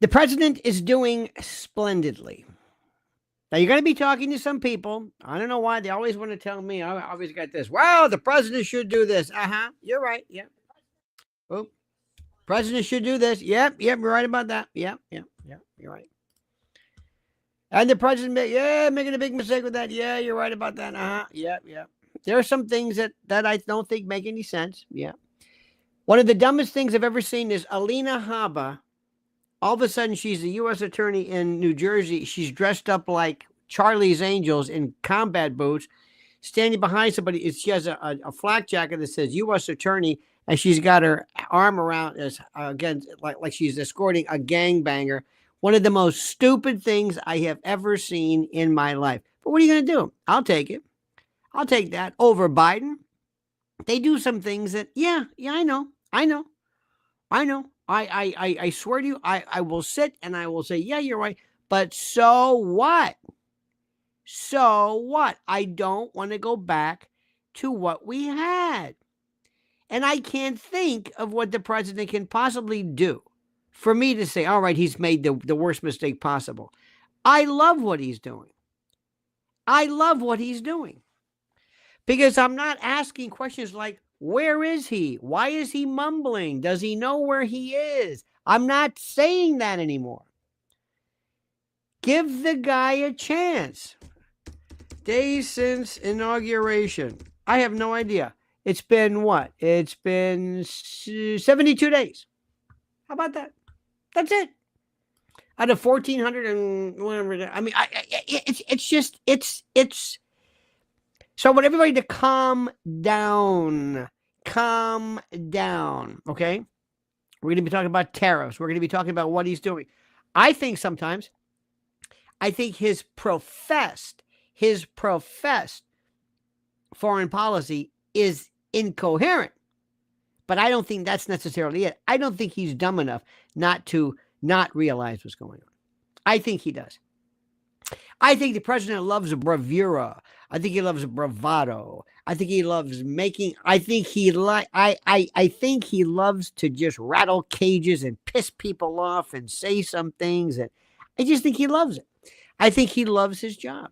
The president is doing splendidly. Now, you're going to be talking to some people. I don't know why. They always want to tell me. I always got this. Well, the president should do this. You're right. Yeah. Oh, president should do this. Yep. You're right about that. Yep. You're right. And the president, making a big mistake with that. Yeah, you're right about that. Yep. There are some things that I don't think make any sense. Yeah. One of the dumbest things I've ever seen is Alina Habba. All of a sudden, she's a U.S. attorney in New Jersey. She's dressed up like Charlie's Angels in combat boots, standing behind somebody. She has a flak jacket that says U.S. attorney, and she's got her arm around, again, like she's escorting a gangbanger. One of the most stupid things I have ever seen in my life. But what are you going to do? I'll take it. I'll take that over Biden. They do some things that, I know. I swear to you, I will sit and I will say, yeah, you're right. But so what? So what? I don't want to go back to what we had. And I can't think of what the president can possibly do for me to say, all right, he's made the worst mistake possible. I love what he's doing. Because I'm not asking questions like, where is he? Why is he mumbling? Does he know where he is? I'm not saying that anymore. Give the guy a chance. Days since inauguration. I have no idea. It's been what? It's been 72 days. How about that? That's it. Out of 1,400 and whatever. I mean, it's. So I want everybody to calm down. Calm down, okay? We're going to be talking about tariffs. We're going to be talking about what he's doing. I think his professed foreign policy is incoherent. But I don't think that's necessarily it. I don't think he's dumb enough not to not realize what's going on. I think he does. I think the president loves bravura. I think he loves bravado. I think he loves making. I think he loves to just rattle cages and piss people off and say some things. And I just think he loves it. I think he loves his job.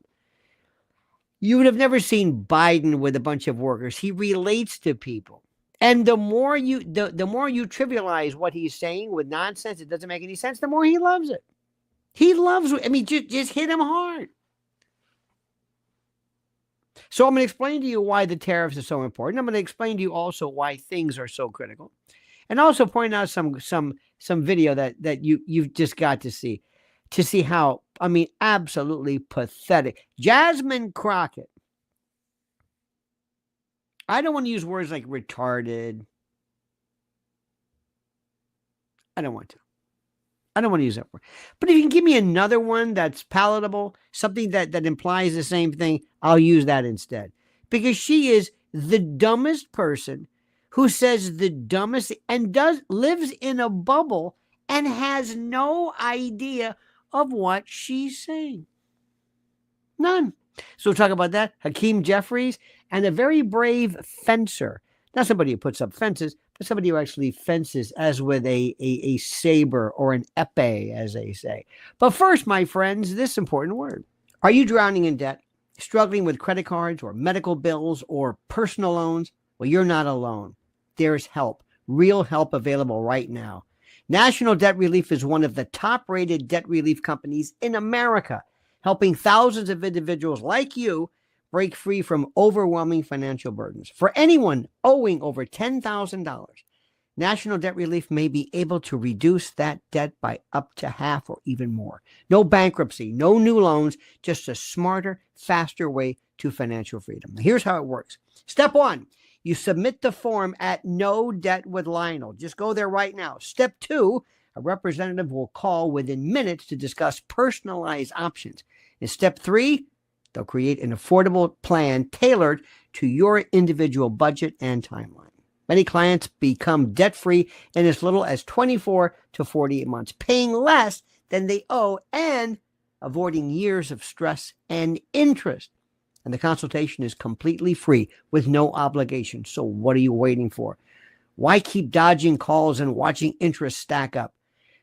You would have never seen Biden with a bunch of workers. He relates to people. And the more you trivialize what he's saying with nonsense, it doesn't make any sense, the more he loves it. He loves it. I mean, just hit him hard. So I'm going to explain to you why the tariffs are so important. I'm going to explain to you also why things are so critical. And also point out some video that you've just got to see how, I mean, absolutely pathetic. Jasmine Crockett. I don't want to use words like retarded. I don't want to use that word. But if you can give me another one that's palatable, something that implies the same thing, I'll use that instead. Because she is the dumbest person who says the dumbest and lives in a bubble and has no idea of what she's saying. None. So we'll talk about that. Hakeem Jeffries and a very brave fencer. Not somebody who puts up fences, but somebody who actually fences as with a saber or an epee, as they say. But first, my friends, this important word. Are you drowning in debt, struggling with credit cards or medical bills or personal loans? Well, you're not alone. There's help, real help available right now. National Debt Relief is one of the top-rated debt relief companies in America, helping thousands of individuals like you break free from overwhelming financial burdens. For anyone owing over $10,000, National Debt Relief may be able to reduce that debt by up to half or even more. No bankruptcy, no new loans, just a smarter, faster way to financial freedom. Here's how it works. Step 1, you submit the form at No Debt with Lionel. Just go there right now. Step 2, a representative will call within minutes to discuss personalized options. In step 3, they'll create an affordable plan tailored to your individual budget and timeline. Many clients become debt-free in as little as 24 to 48 months, paying less than they owe and avoiding years of stress and interest. And the consultation is completely free with no obligation. So what are you waiting for? Why keep dodging calls and watching interest stack up?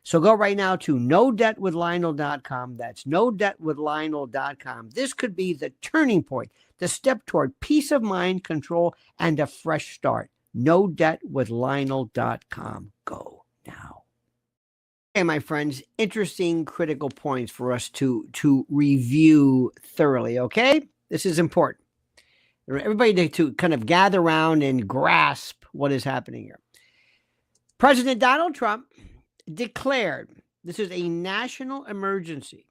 So go right now to nodebtwithlionel.com. That's nodebtwithlionel.com. This could be the turning point, the step toward peace of mind, control, and a fresh start. Nodebtwithlionel.com. Go now. Okay, my friends, interesting critical points for us to review thoroughly, okay? This is important. Everybody to kind of gather around and grasp what is happening here. President Donald Trump declared this is a national emergency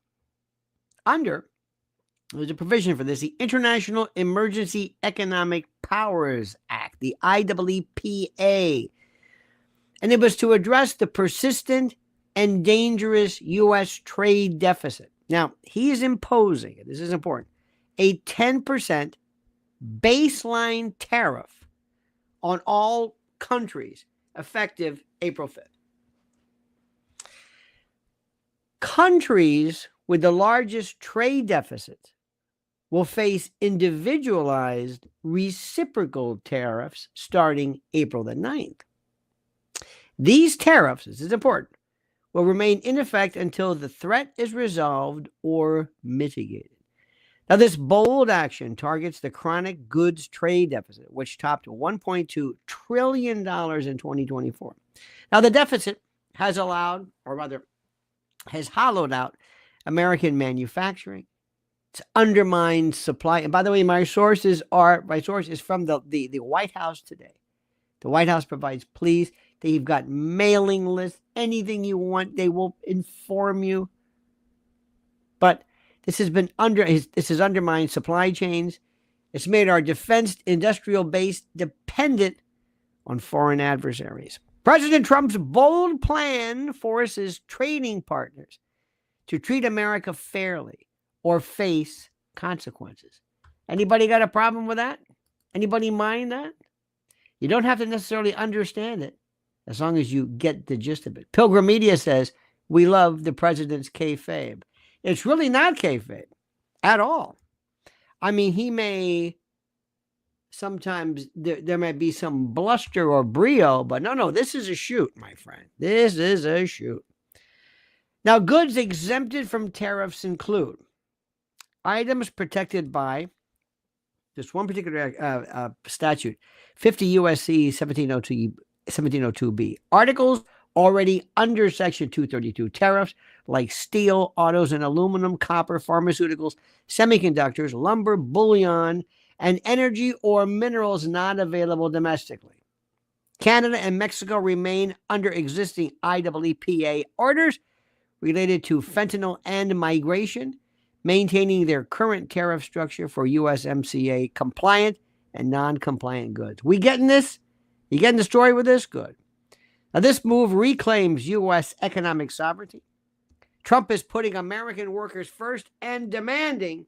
there's a provision for this, the International Emergency Economic Powers Act, the IEEPA. And it was to address the persistent and dangerous U.S. trade deficit. Now, he is imposing, this is important, a 10% baseline tariff on all countries effective April 5th. Countries with the largest trade deficits will face individualized reciprocal tariffs starting April the 9th. These tariffs, this is important, will remain in effect until the threat is resolved or mitigated. Now, this bold action targets the chronic goods trade deficit, which topped $1.2 trillion in 2024. Now, the deficit has allowed, or rather, has hollowed out American manufacturing. It's undermined supply. And by the way, my source is from the White House today. The White House provides, please, they've got mailing lists, anything you want, they will inform you. But this has undermined supply chains. It's made our defense industrial base dependent on foreign adversaries. President Trump's bold plan forces trading partners to treat America fairly or face consequences. Anybody got a problem with that? Anybody mind that? You don't have to necessarily understand it as long as you get the gist of it. Pilgrim Media says, we love the president's kayfabe. It's really not kayfabe at all. I mean, he may sometimes, there might be some bluster or brio, but no, this is a shoot, my friend. This is a shoot. Now, goods exempted from tariffs include items protected by just one particular statute, 50 U.S.C. 1702b. Articles already under Section 232 tariffs, like steel, autos and aluminum, copper, pharmaceuticals, semiconductors, lumber, bullion, and energy or minerals not available domestically. Canada and Mexico remain under existing IEEPA orders related to fentanyl and migration, maintaining their current tariff structure for USMCA compliant and non-compliant goods. We getting this? You getting the story with this? Good. Now, this move reclaims U.S. economic sovereignty. Trump is putting American workers first and demanding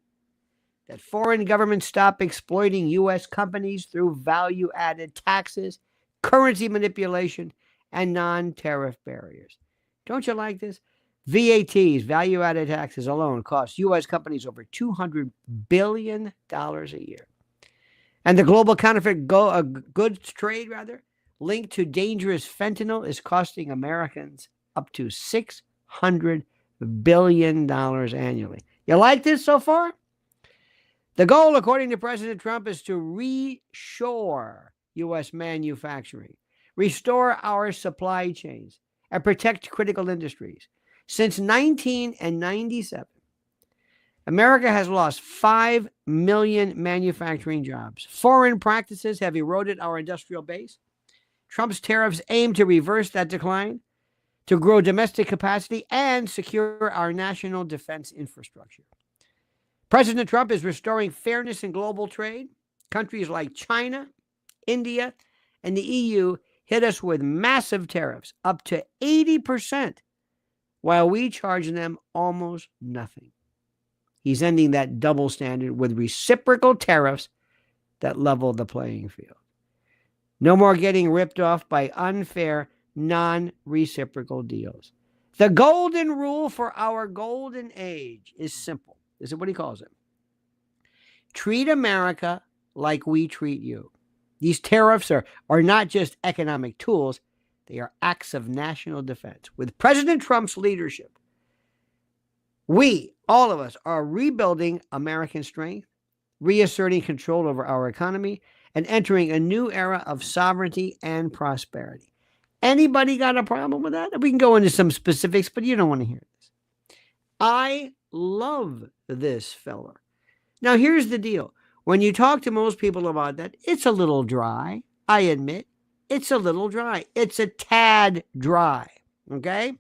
that foreign governments stop exploiting U.S. companies through value-added taxes, currency manipulation, and non-tariff barriers. Don't you like this? VATs, value-added taxes alone, cost U.S. companies over $200 billion a year. And the global counterfeit goods trade, linked to dangerous fentanyl is costing Americans up to $600 billion annually. You like this so far? The goal, according to President Trump, is to reshore U.S. manufacturing, restore our supply chains, and protect critical industries. Since 1997, America has lost 5 million manufacturing jobs. Foreign practices have eroded our industrial base. Trump's tariffs aim to reverse that decline, to grow domestic capacity, and secure our national defense infrastructure. President Trump is restoring fairness in global trade. Countries like China, India, and the EU hit us with massive tariffs, up to 80%, while we charge them almost nothing. He's ending that double standard with reciprocal tariffs that level the playing field. No more getting ripped off by unfair, non-reciprocal deals. The golden rule for our golden age is simple. This is what he calls it. Treat America like we treat you. These tariffs are not just economic tools. They are acts of national defense. With President Trump's leadership, we, all of us, are rebuilding American strength, reasserting control over our economy, and entering a new era of sovereignty and prosperity. Anybody got a problem with that? We can go into some specifics, but you don't want to hear this. I love this fella. Now, here's the deal. When you talk to most people about that, it's a little dry. I admit, it's a little dry. It's a tad dry. Okay?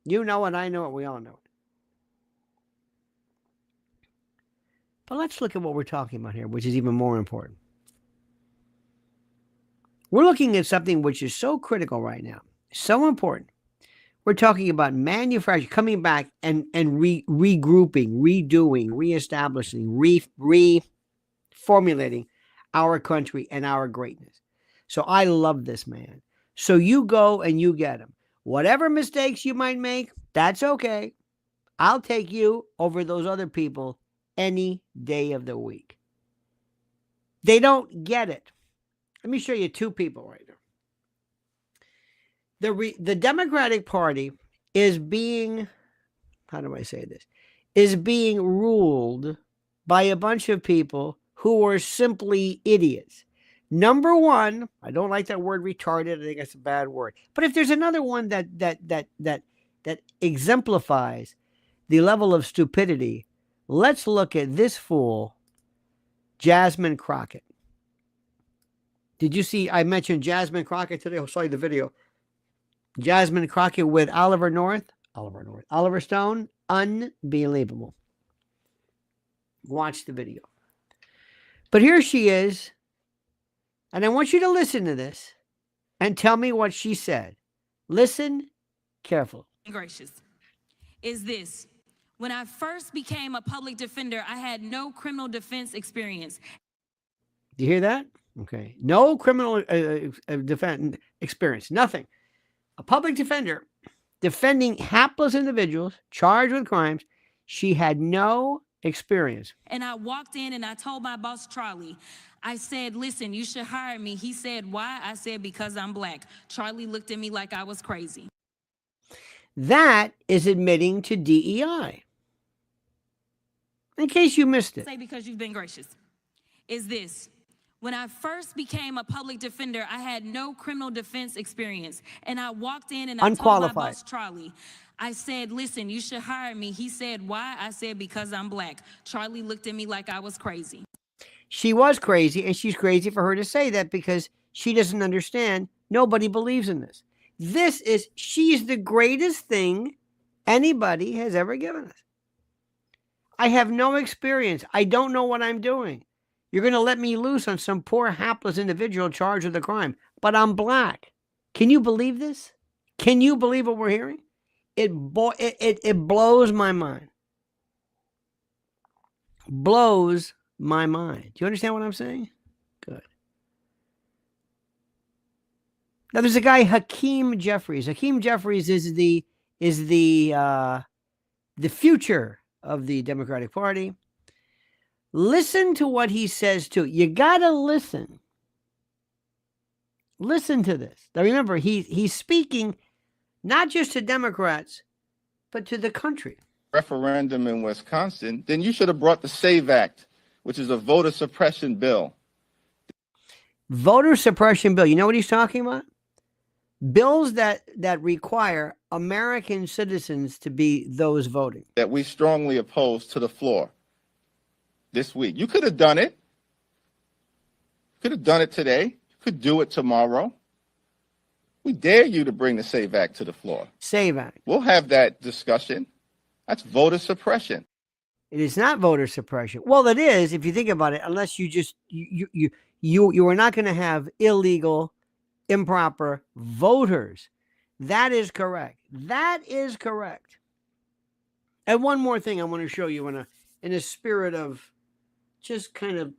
You know it, I know it, we all know it. But let's look at what we're talking about here, which is even more important. We're looking at something which is so critical right now, so important. We're talking about manufacturing, coming back and regrouping, redoing, reestablishing, reformulating our country and our greatness. So I love this man. So you go and you get him. Whatever mistakes you might make, that's okay. I'll take you over those other people any day of the week. They don't get it. Let me show you two people right now. The Democratic Party is being, how do I say this, is being ruled by a bunch of people who are simply idiots. Number one, I don't like that word retarded. I think that's a bad word. But if there's another one that exemplifies the level of stupidity, let's look at this fool, Jasmine Crockett. Did you see, I mentioned Jasmine Crockett today. I saw you the video. Jasmine Crockett with Oliver Stone. Unbelievable. Watch the video. But here she is. And I want you to listen to this and tell me what she said. Listen carefully. Gracious. Is this. When I first became a public defender, I had no criminal defense experience. Do you hear that? Okay. No criminal defense experience. Nothing. A public defender defending hapless individuals charged with crimes. She had no experience. And I walked in and I told my boss, Charlie, I said, listen, you should hire me. He said, why? I said, because I'm black. Charlie looked at me like I was crazy. That is admitting to DEI. In case you missed it. Say because you've been gracious. Is this. When I first became a public defender, I had no criminal defense experience. And I walked in and I told my boss, Charlie, I said, listen, you should hire me. He said, why? I said, because I'm black. Charlie looked at me like I was crazy. She was crazy, and she's crazy for her to say that because she doesn't understand. Nobody believes in this. She's the greatest thing anybody has ever given us. I have no experience. I don't know what I'm doing. You're going to let me loose on some poor, hapless individual charged with a crime. But I'm black. Can you believe this? Can you believe what we're hearing? It blows my mind. Blows my mind. Do you understand what I'm saying? Good. Now, there's a guy, Hakeem Jeffries. Hakeem Jeffries is the future of the Democratic Party. Listen to what he says, too. You got to listen. Listen to this. Now, remember, he's speaking not just to Democrats, but to the country. Referendum in Wisconsin, then you should have brought the SAVE Act, which is a voter suppression bill. Voter suppression bill. You know what he's talking about? Bills that require American citizens to be those voting. That we strongly oppose to the floor this week. You could have done it. Could have done it today. You could do it tomorrow. We dare you to bring the SAVE Act to the floor. SAVE Act. We'll have that discussion. That's voter suppression. It is not voter suppression. Well, it is if you think about it. Unless you just you are not going to have illegal, improper voters. That is correct. That is correct. And one more thing I want to show you in a spirit of just kind of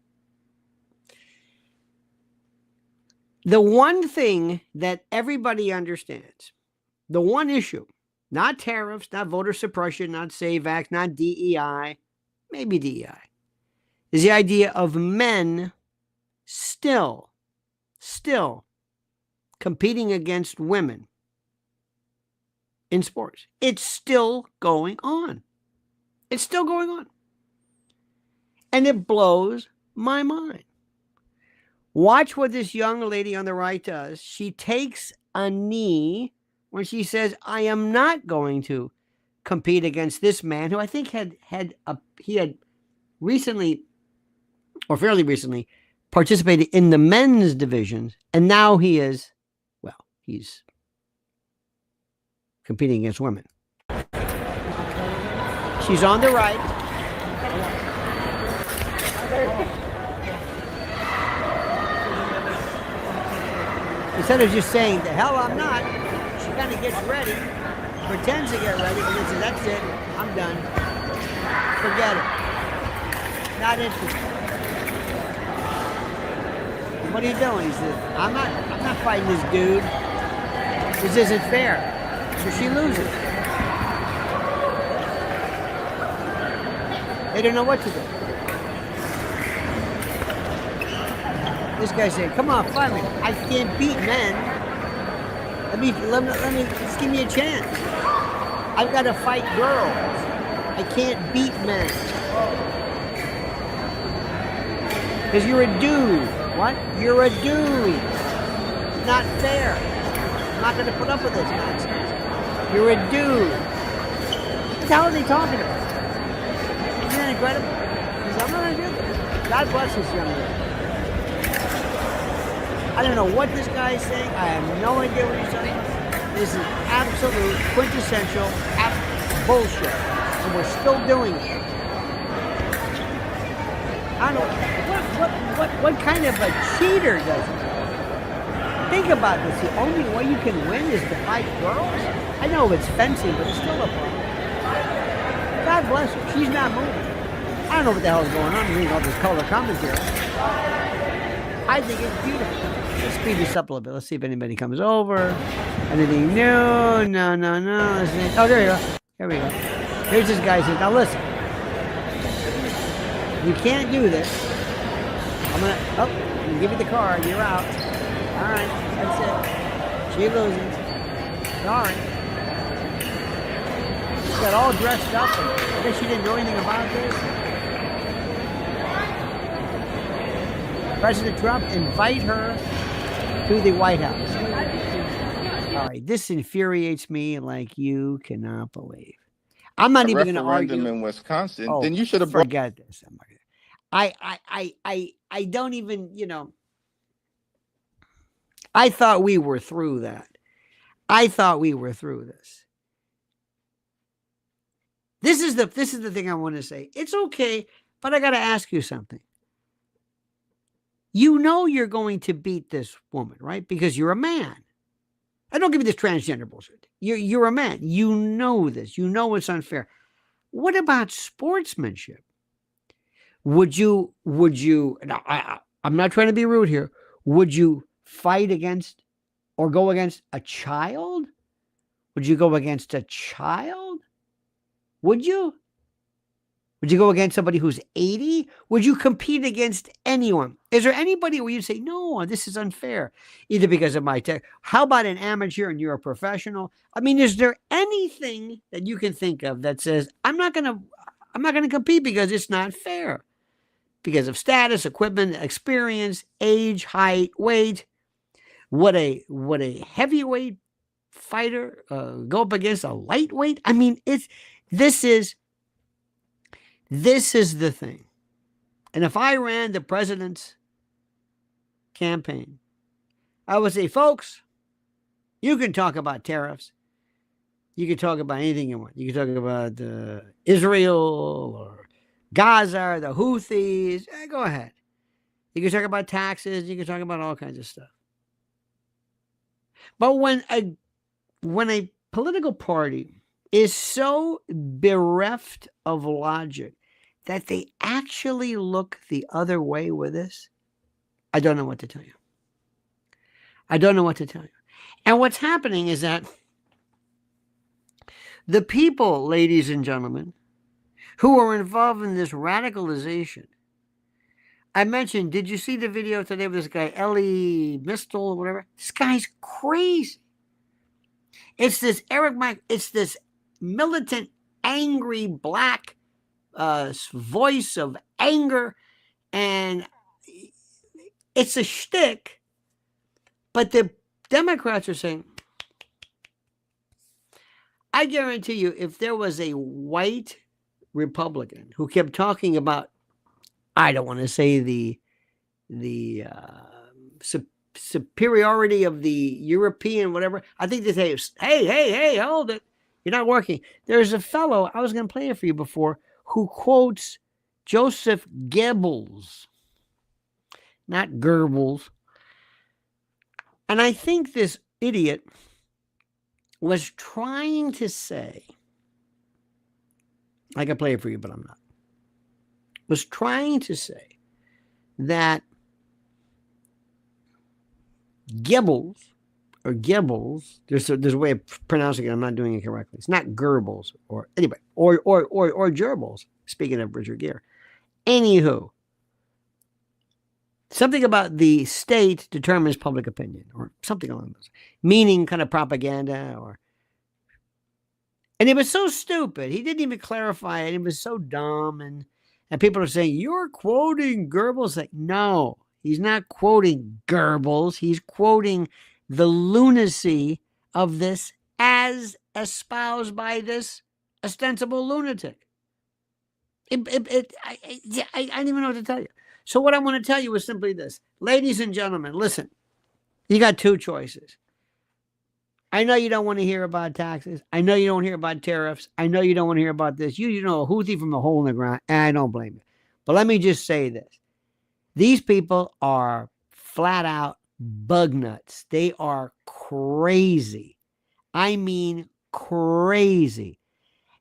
the one thing that everybody understands, the one issue, not tariffs, not voter suppression, not SAVE Act, not DEI, maybe DEI, is the idea of men still competing against women in sports. It's still going on. It's still going on. And it blows my mind. Watch what this young lady on the right does. She takes a knee when she says, I am not going to compete against this man who I think he had recently, or fairly recently, participated in the men's divisions, and now he's competing against women. She's on the right. Instead of just saying, the hell I'm not, she kind of gets ready, pretends to get ready, and then says, that's it, I'm done. Forget it. Not interested. What are you doing? He says, I'm not fighting this dude. This isn't fair. So she loses. They don't know what to do. This guy said, come on, fight me. I can't beat men. Let me, just give me a chance. I've got to fight girls. I can't beat men. Because you're a dude. What? You're a dude. It's not fair. I'm not going to put up with this nonsense. You're a dude. What the hell are they talking about? Isn't that incredible? He says, I'm not going to do this. God bless this young lady. I don't know what this guy is saying. I have no idea what he's saying. This is absolute quintessential bullshit. And we're still doing it. I don't know. What kind of a cheater does it? Think about this. The only way you can win is to fight girls? I know it's fencing, but it's still a problem. God bless her. She's not moving. I don't know what the hell is going on. I'm reading all this color commentary. I think it's beautiful. Let's speed this up a little bit. Let's see if anybody comes over. Anything new? No. Oh, there you go. Here we go. Here's this guy saying, now listen. You can't do this. I'm gonna give you the card. You're out. All right, that's it. She loses. Sorry. She got all dressed up. And I guess she didn't know anything about this. President Trump invite her to the White House. All right, this infuriates me like you cannot believe. I'm not even going to argue. Referendum in Wisconsin. Oh, then you should have forget this. I don't even, I thought we were through that. I thought we were through this. This is the thing I want to say. It's okay, but I got to ask you something. You know you're going to beat this woman, right? Because you're a man. I don't give you this transgender bullshit. You're a man. You know this. You know it's unfair. What about sportsmanship? Would you, now I'm not trying to be rude here. Would you fight against or go against a child? Would you go against a child? Would you? Would you go against somebody who's 80? Would you compete against anyone? Is there anybody where you say, no, this is unfair, either because of my tech? How about an amateur and you're a professional? I mean, is there anything that you can think of that says, I'm not going to compete because it's not fair? Because of status, equipment, experience, age, height, weight. Would a heavyweight fighter go up against a lightweight? I mean, this is the thing. And if I ran the president's campaign, I would say, folks, you can talk about tariffs. You can talk about anything you want. You can talk about Israel or Gaza or the Houthis. Go ahead. You can talk about taxes. You can talk about all kinds of stuff. But when a political party is so bereft of logic that they actually look the other way with this, I don't know what to tell you. I don't know what to tell you. And what's happening is that the people, ladies and gentlemen, who are involved in this radicalization, I mentioned, did you see the video today with this guy, Ellie Mistel or whatever? This guy's crazy. It's this it's this militant, angry, black voice of anger, and it's a shtick. But the Democrats are saying, I guarantee you, if there was a white Republican who kept talking about, I don't want to say the superiority of the European, whatever, I think they say, hey, hold it. You're not working. There's a fellow, I was going to play it for you before, who quotes Joseph Goebbels, not Goebbels. And I think this idiot was trying to say, I can play it for you, but I'm not, was trying to say that Goebbels, or Goebbels, there's a way of pronouncing it, I'm not doing it correctly. It's not Goebbels, or anyway, or gerbils, speaking of Richard Gere. Anywho, something about the state determines public opinion, or something along those, meaning kind of propaganda, and it was so stupid. He didn't even clarify it. It was so dumb, and people are saying, you're quoting Goebbels. Like, no, he's not quoting Goebbels. He's quoting the lunacy of this as espoused by this ostensible lunatic. I don't even know what to tell you. So what I want to tell you is simply this. Ladies and gentlemen, listen, you got two choices. I know you don't want to hear about taxes. I know you don't hear about tariffs. I know you don't want to hear about this. You know a hootie from a hole in the ground, and I don't blame you. But let me just say this. These people are flat out bug nuts. They are crazy. I mean crazy.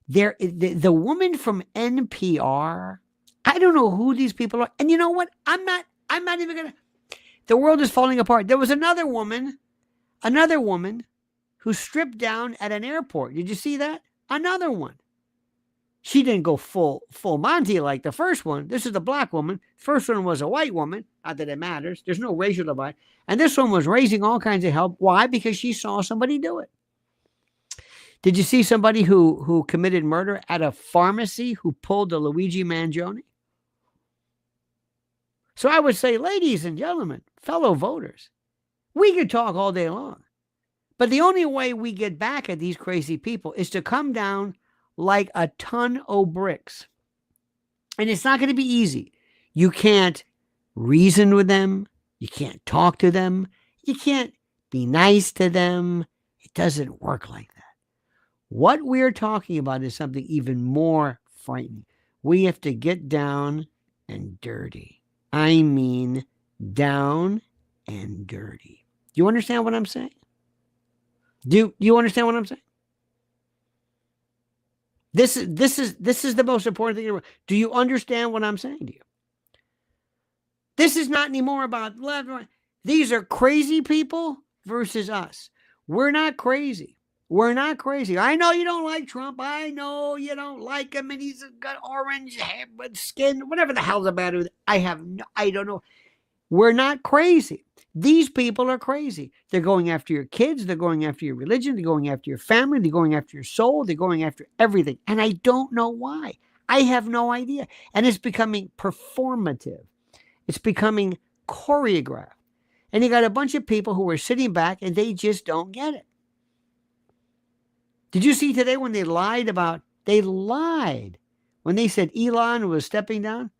The woman from NPR, I don't know who these people are. And you know what? I'm not even going to. The world is falling apart. There was another woman who stripped down at an airport. Did you see that? Another one. She didn't go full Monty like the first one. This is the black woman. First one was a white woman. Not that it matters. There's no racial divide. And this one was raising all kinds of help. Why? Because she saw somebody do it. Did you see somebody who committed murder at a pharmacy who pulled the Luigi Mangione? So I would say, ladies and gentlemen, fellow voters, we could talk all day long. But the only way we get back at these crazy people is to come down like a ton of bricks. And it's not going to be easy. You can't reason with them. You can't talk to them. You can't be nice to them. It doesn't work like that. What we're talking about is something even more frightening. We have to get down and dirty. I mean, down and dirty. Do you understand what I'm saying? Do you understand what I'm saying? This is the most important thing. Do you understand what I'm saying to you? This is not anymore about left, right. These are crazy people versus us. We're not crazy. We're not crazy. I know you don't like Trump. I know you don't like him, and he's got orange hair, skin, whatever the hell's about it. I don't know. We're not crazy. These people are crazy. They're going after your kids. They're going after your religion. They're going after your family. They're going after your soul. They're going after everything. And I don't know why. I have no idea. And it's becoming performative. It's becoming choreographed. And you got a bunch of people who are sitting back and they just don't get it. Did you see today when they lied when they said Elon was stepping down?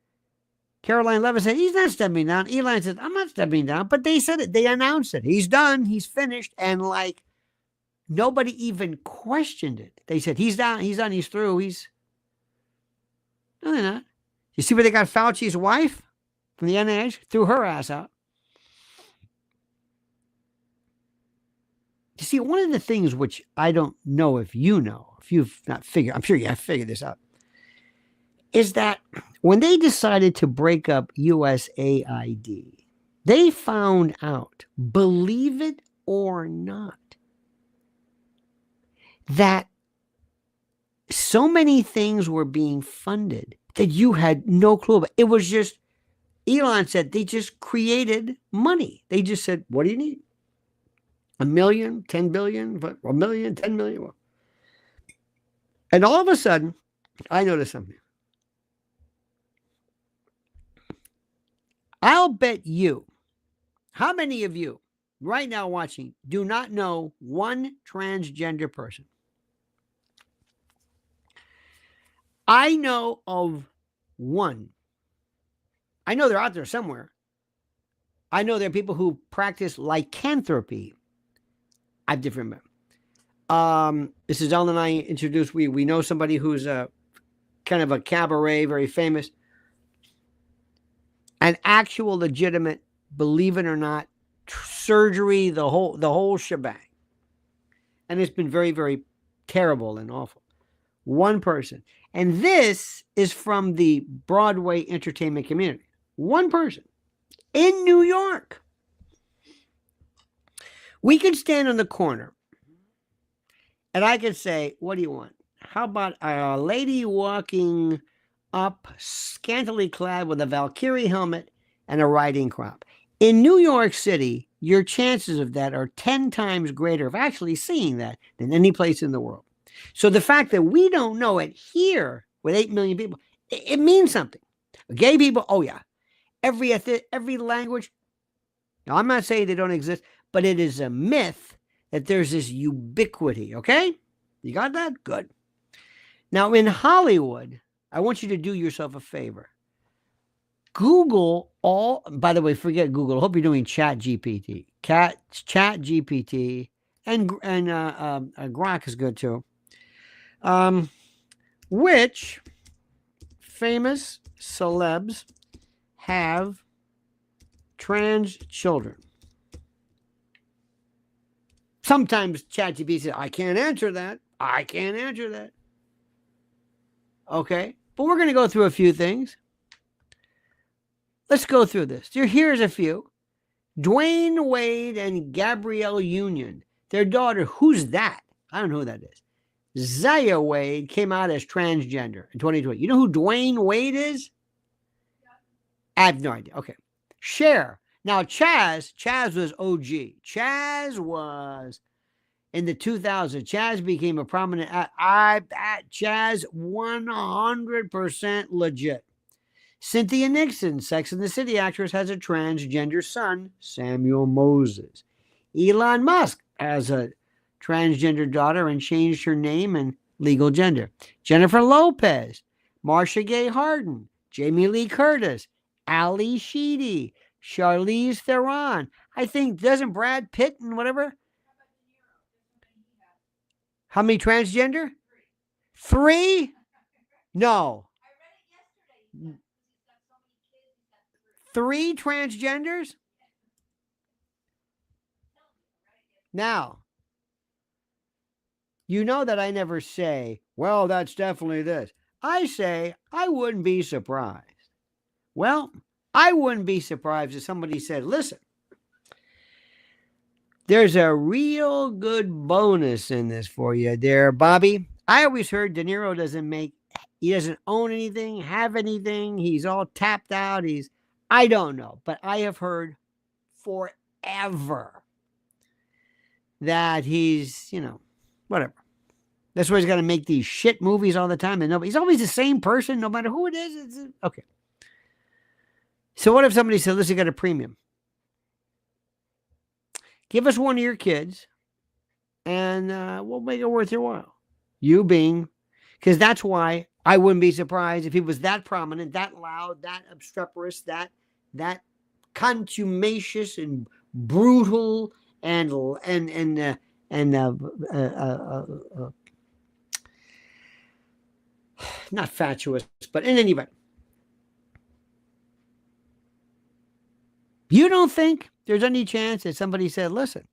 Caroline Levitt said, he's not stepping down. Elon said, I'm not stepping down. But they said it. They announced it. He's done. He's finished. And like, nobody even questioned it. They said, he's down. He's done. He's through. No, they're not. You see where they got Fauci's wife from the NIH? Threw her ass out. You see, one of the things which I don't know if you know, if you've not figured, I'm sure you have figured this out, is that when they decided to break up USAID, they found out, believe it or not, that so many things were being funded that you had no clue about. It was just, Elon said, they just created money. They just said, what do you need? a million, 10 billion, but a million, 10 million. And all of a sudden, I noticed something. I'll bet you, how many of you right now watching do not know one transgender person? I know of one. I know they're out there somewhere. I know there are people who practice lycanthropy. I have different. This is Ellen and I introduced. We know somebody who's a kind of a cabaret, very famous, an actual legitimate, believe it or not, surgery, the whole shebang, and it's been very, very terrible and awful. One person, and this is from the Broadway entertainment community. One person in New York. We could stand on the corner and I could say, what do you want? How about a lady walking up, scantily clad with a Valkyrie helmet and a riding crop? In New York City, your chances of that are 10 times greater of actually seeing that than any place in the world. So the fact that we don't know it here with 8 million people, it means something. Gay people, oh yeah. Every language. Now, I'm not saying they don't exist, but it is a myth that there's this ubiquity, okay? You got that? Good. Now, in Hollywood, I want you to do yourself a favor. Google all, by the way, forget Google. I hope you're doing Chat GPT. Chat GPT, and Grok is good too. Which famous celebs have trans children? Sometimes ChatGPT says, I can't answer that. I can't answer that. Okay. But we're going to go through a few things. Let's go through this. Here's a few. Dwayne Wade and Gabrielle Union. Their daughter, who's that? I don't know who that is. Zaya Wade came out as transgender in 2020. You know who Dwayne Wade is? I have no idea. Okay. Cher. Now, Chaz was OG. Chaz was in the 2000s. Chaz became a prominent. Chaz 100% legit. Cynthia Nixon, Sex and the City actress, has a transgender son, Samuel Moses. Elon Musk has a transgender daughter and changed her name and legal gender. Jennifer Lopez, Marcia Gay Harden, Jamie Lee Curtis, Ali Sheedy, Charlize Theron. I think, doesn't Brad Pitt and whatever? How many transgender? 3? No. 3 transgenders? Now, you know that I never say, well, that's definitely this. I say, I wouldn't be surprised. Well, I wouldn't be surprised if somebody said, listen, there's a real good bonus in this for you there, Bobby. I always heard De Niro he doesn't own anything, have anything. He's all tapped out. I don't know, but I have heard forever that he's, whatever. That's why he's got to make these shit movies all the time. And he's always the same person, no matter who it is. Okay. So what if somebody said, listen, you got a premium? Give us one of your kids and we'll make it worth your while. You being, because that's why I wouldn't be surprised if he was that prominent, that loud, that obstreperous, that contumacious and brutal and not fatuous, but in any event. You don't think there's any chance that somebody said, listen,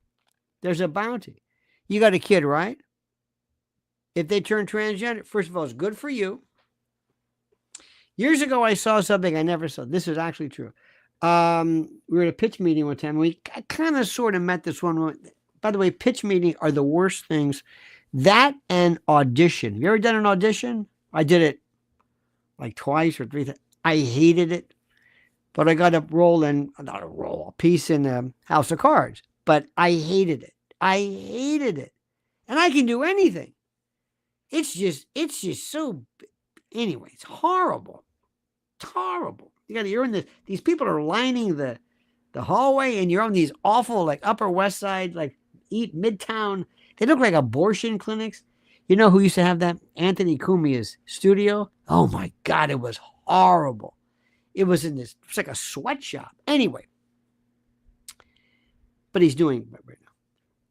there's a bounty. You got a kid, right? If they turn transgender, first of all, it's good for you. Years ago, I saw something I never saw. This is actually true. We were at a pitch meeting one time. I kind of sort of met this one. By the way, pitch meetings are the worst things. That and audition. Have you ever done an audition? I did it like twice or 3 times. I hated it. But I got a piece in House of Cards. But I hated it. I hated it. And I can do anything. It's just so, anyway, it's horrible. It's horrible. You're in this, these people are lining the hallway, and you're on these awful, like, Upper West Side, like, Midtown. They look like abortion clinics. You know who used to have that? Anthony Cumia's studio. Oh my God, it was horrible. It was it's like a sweatshop. Anyway. But he's doing it right now.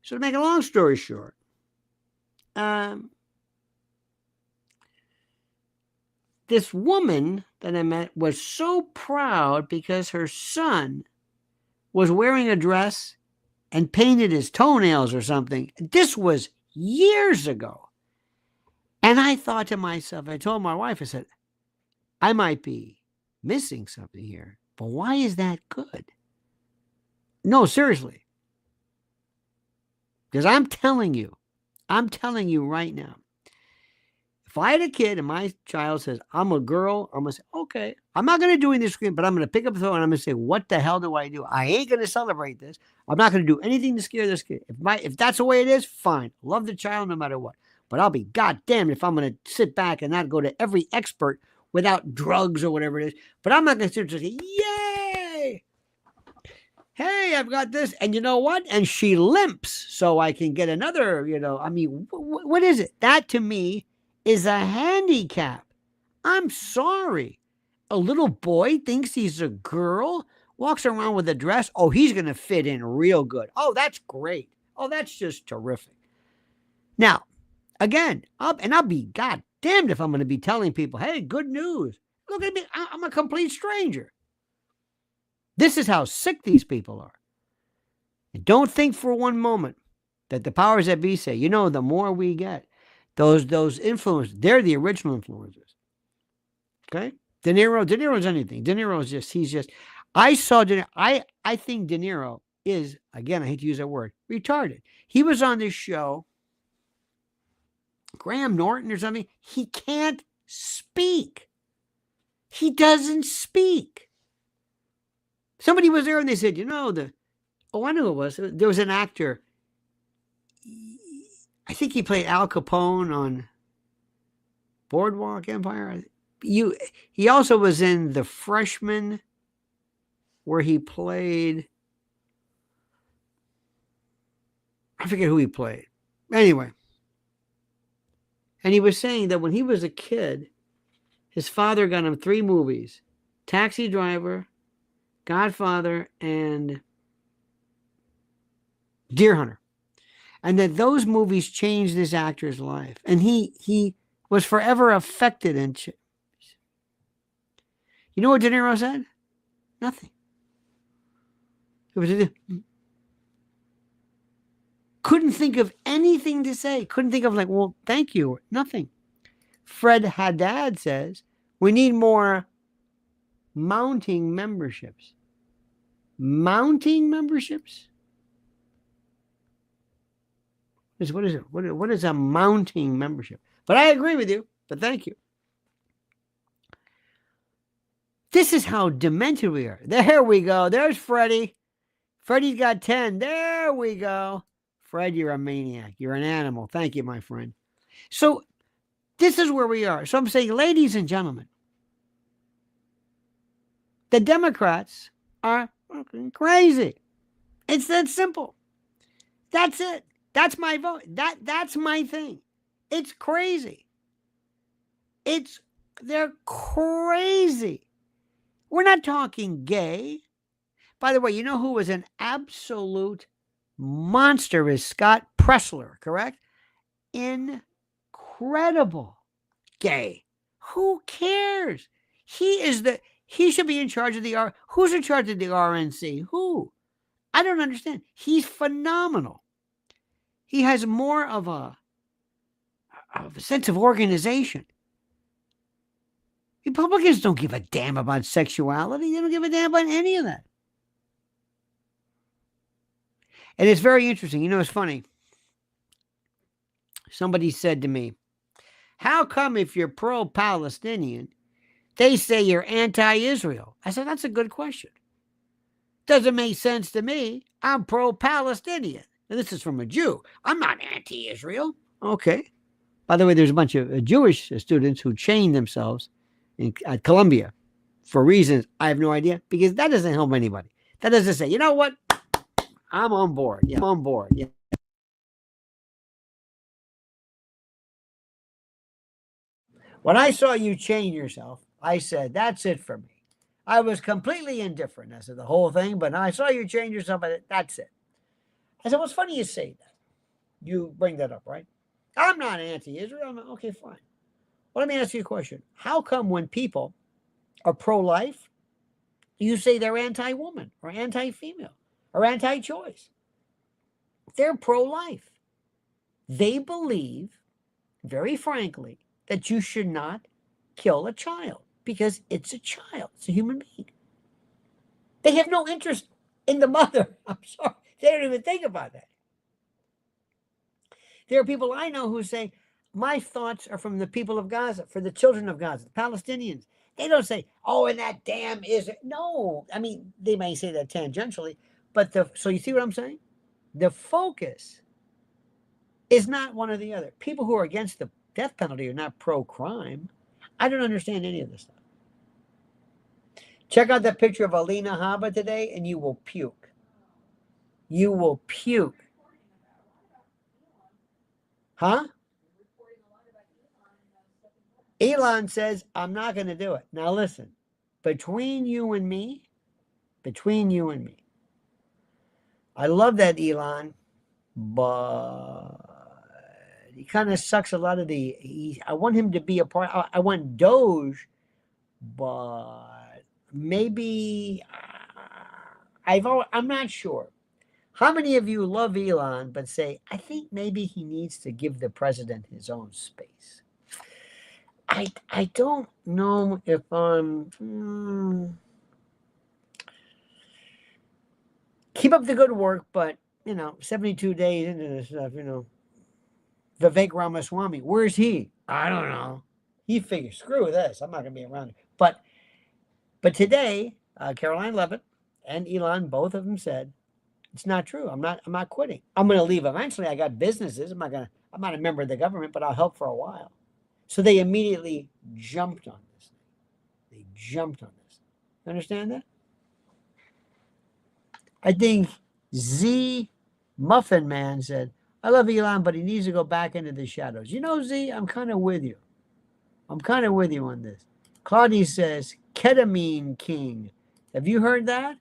So to make a long story short, this woman that I met was so proud because her son was wearing a dress and painted his toenails or something. This was years ago. And I thought to myself, I told my wife, I said, I might be missing something here, but why is that good? No, seriously. Because I'm telling you right now, if I had a kid and my child says, I'm a girl, I'm going to say, okay, I'm not going to do any this, but I'm going to pick up the phone and I'm going to say, what the hell do I do? I ain't going to celebrate this. I'm not going to do anything to scare this kid. If that's the way it is, fine. Love the child no matter what. But I'll be goddamn if I'm going to sit back and not go to every expert without drugs or whatever it is. But I'm not going to sit there and say, yay! Hey, I've got this. And you know what? And she limps so I can get another, I mean, what is it? That to me is a handicap. I'm sorry. A little boy thinks he's a girl, walks around with a dress. Oh, he's going to fit in real good. Oh, that's great. Oh, that's just terrific. Now, again, I'll be goddamned if I'm going to be telling people, hey, good news. Look at me. I'm a complete stranger. This is how sick these people are. And don't think for one moment that the powers that be say, the more we get, those influences, they're the original influencers. Okay? De Niro's anything. De Niro is I saw De Niro. I think De Niro is, again, I hate to use that word, retarded. He was on this show, Graham Norton or something. He can't speak. He doesn't speak. Somebody was there and they said, I know it was. There was an actor. I think he played Al Capone on Boardwalk Empire. He also was in The Freshman, where he played, I forget who he played. Anyway. And he was saying that when he was a kid, his father got him 3 movies: Taxi Driver, Godfather, and Deer Hunter. And that those movies changed this actor's life. And he was forever affected. And you know what De Niro said? Nothing. Couldn't think of anything to say. Couldn't think of well, thank you. Nothing. Fred Haddad says, we need more mounting memberships. Mounting memberships? What is it? What is a mounting membership? But I agree with you, but thank you. This is how demented we are. There we go. There's Freddie. Freddie's got 10. There we go. Fred, you're a maniac. You're an animal. Thank you, my friend. So this is where we are. So I'm saying, ladies and gentlemen, the Democrats are fucking crazy. It's that simple. That's it. That's my vote. That's my thing. It's crazy. They're crazy. We're not talking gay. By the way, you know who was an absolute monster is Scott Pressler, correct? Incredible. Gay. Who cares? He should be in charge of who's in charge of the RNC? Who? I don't understand. He's phenomenal. He has more of a sense of organization. Republicans don't give a damn about sexuality. They don't give a damn about any of that. And it's very interesting. It's funny. Somebody said to me, how come if you're pro-Palestinian, they say you're anti-Israel? I said, that's a good question. Doesn't make sense to me. I'm pro-Palestinian. And this is from a Jew. I'm not anti-Israel. Okay. By the way, there's a bunch of Jewish students who chained themselves at Columbia for reasons I have no idea, because that doesn't help anybody. That doesn't say, you know what? I'm on board. Yeah, I'm on board. Yeah. When I saw you chain yourself, I said, that's it for me. I was completely indifferent as to the whole thing, but I saw you chain yourself, that's it. I said, well, it's funny you say that. You bring that up, right? I'm not anti-Israel. Okay, fine. Well, let me ask you a question. How come when people are pro-life, you say they're anti-woman or anti-female or anti-choice? They're pro-life. They believe, very frankly, that you should not kill a child because it's a child. It's a human being. They have no interest in the mother. I'm sorry. They don't even think about that. There are people I know who say, my thoughts are from the people of Gaza, for the children of Gaza, the Palestinians. They don't say, oh, and that damn is. No. I mean, they may say that tangentially, but so you see what I'm saying? The focus is not one or the other. People who are against the death penalty are not pro-crime. I don't understand any of this stuff. Check out that picture of Alina Habba today, and you will puke. You will puke. Huh? Elon says, I'm not going to do it. Now listen, between you and me, I love that Elon, but he kind of sucks a lot of I want him to be a part. I want Doge, but maybe I'm not sure. How many of you love Elon but say, I think maybe he needs to give the president his own space? I don't know if I'm keep up the good work, but 72 days into this stuff, Vivek Ramaswamy, where's he? I don't know. He figures, screw this. I'm not gonna be around. But today, Caroline Levitt and Elon, both of them said, it's not true. I'm not quitting. I'm gonna leave eventually. I got businesses. I'm not a member of the government, but I'll help for a while. So they immediately jumped on this. They jumped on this. Understand that? I think Z Muffin Man said, I love Elon, but he needs to go back into the shadows. Z, I'm kind of with you. I'm kind of with you on this. Claudia says, ketamine king. Have you heard that?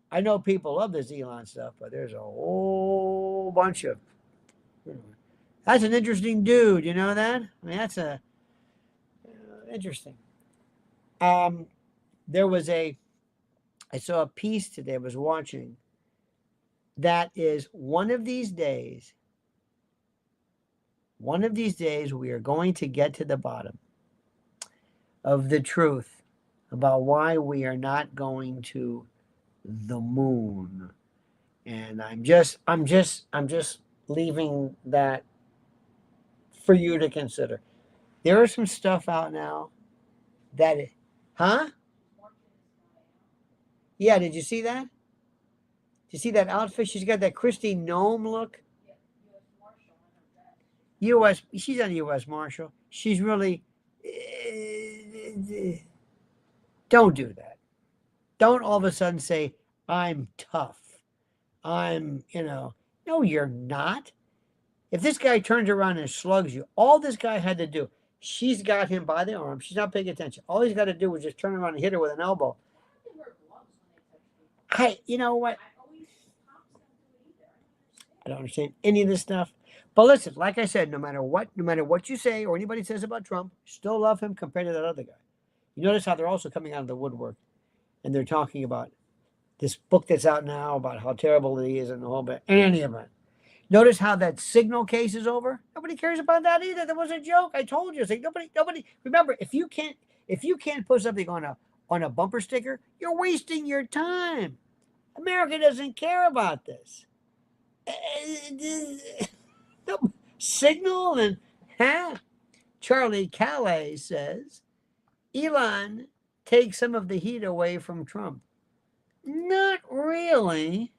I know people love this Elon stuff, but there's a whole bunch of, that's an interesting dude. You know that? I mean, that's interesting. I saw a piece today, I was watching, that is one of these days, we are going to get to the bottom of the truth about why we are not going to the moon. And I'm just leaving that for you to consider. There is some stuff out now that, huh? Yeah, did you see that? Did you see that outfit? She's got that Christy Nome look. She's on U.S. Marshal. She's really, don't do that. Don't all of a sudden say, I'm tough. No, you're not. If this guy turns around and slugs you, all this guy had to do, she's got him by the arm. She's not paying attention. All he's got to do was just turn around and hit her with an elbow. You know what? I don't understand any of this stuff. But listen, like I said, no matter what you say or anybody says about Trump, still love him compared to that other guy. You notice how they're also coming out of the woodwork and they're talking about this book that's out now about how terrible he is and the whole bit. In any event, notice how that Signal case is over. Nobody cares about that either. That was a joke. I told you. It's like nobody. Remember, if you can't put something on a bumper sticker, you're wasting your time. America doesn't care about this. Signal and Charlie Calais says Elon takes some of the heat away from Trump. Not really.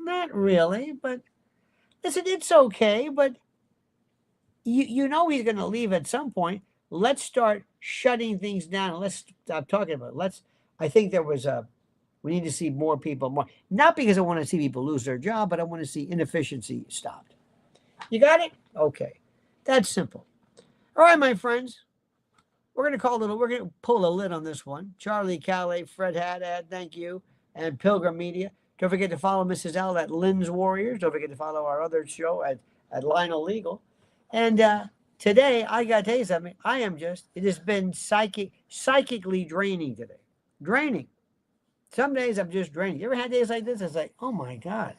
Not really, but listen, it's okay. But you know he's going to leave at some point. Let's start shutting things down. Let's stop talking about it. I think there was a, we need to see more people, more, not because I want to see people lose their job, but I want to see inefficiency stopped. You got it? Okay. That's simple. All right, my friends. We're going to pull a lid on this one. Charlie Calais, Fred Haddad, thank you. And Pilgrim Media. Don't forget to follow Mrs. L at Lynn's Warriors. Don't forget to follow our other show at Lionel Legal. And today, I got to tell you something. It has been psychically draining today. Draining. Some days I'm just draining. You ever had days like this? It's like, oh my God,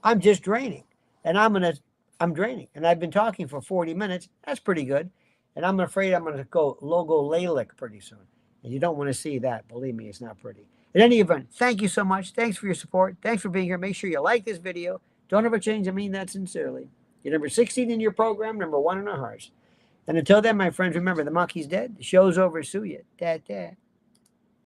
I'm just draining. And I'm draining. And I've been talking for 40 minutes. That's pretty good. And I'm afraid I'm going to go logolalic pretty soon. And you don't want to see that. Believe me, it's not pretty. In any event, thank you so much. Thanks for your support. Thanks for being here. Make sure you like this video. Don't ever change. I mean that sincerely. You're number 16 in your program, number 1 in our hearts. And until then, my friends, remember, the monkey's dead. The show's over. Sue ya. Da, da.